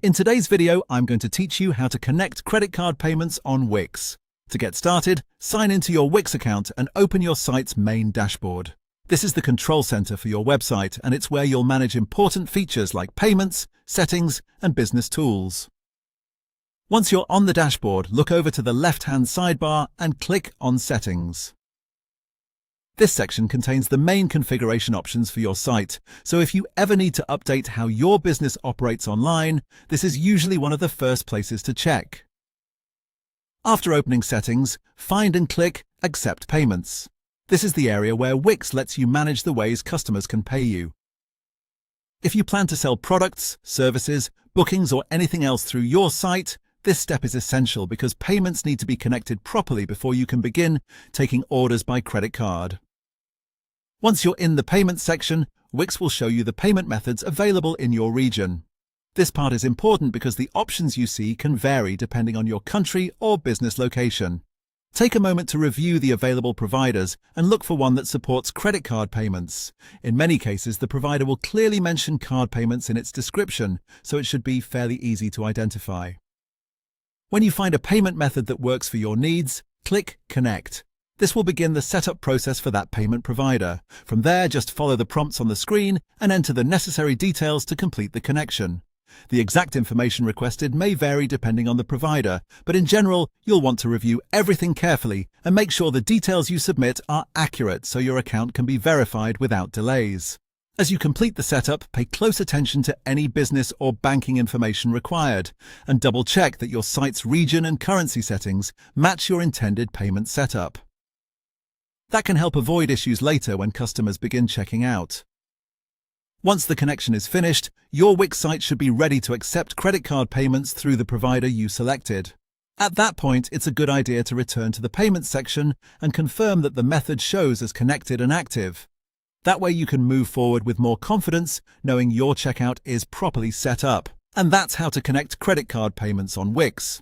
In today's video, I'm going to teach you how to connect credit card payments on Wix. To get started, sign into your Wix account and open your site's main dashboard. This is the control center for your website, and it's where you'll manage important features like payments, settings, and business tools. Once you're on the dashboard, look over to the left-hand sidebar and click on Settings. This section contains the main configuration options for your site, so if you ever need to update how your business operates online, this is usually one of the first places to check. After opening Settings, find and click Accept Payments. This is the area where Wix lets you manage the ways customers can pay you. If you plan to sell products, services, bookings, or anything else through your site, this step is essential because payments need to be connected properly before you can begin taking orders by credit card. Once you're in the Payments section, Wix will show you the payment methods available in your region. This part is important because the options you see can vary depending on your country or business location. Take a moment to review the available providers and look for one that supports credit card payments. In many cases, the provider will clearly mention card payments in its description, so it should be fairly easy to identify. When you find a payment method that works for your needs, click Connect. This will begin the setup process for that payment provider. From there, just follow the prompts on the screen and enter the necessary details to complete the connection. The exact information requested may vary depending on the provider, but in general, you'll want to review everything carefully and make sure the details you submit are accurate so your account can be verified without delays. As you complete the setup, pay close attention to any business or banking information required, and double-check that your site's region and currency settings match your intended payment setup. That can help avoid issues later when customers begin checking out. Once the connection is finished, your Wix site should be ready to accept credit card payments through the provider you selected. At that point, it's a good idea to return to the Payments section and confirm that the method shows as connected and active. That way you can move forward with more confidence, knowing your checkout is properly set up. And that's how to connect credit card payments on Wix.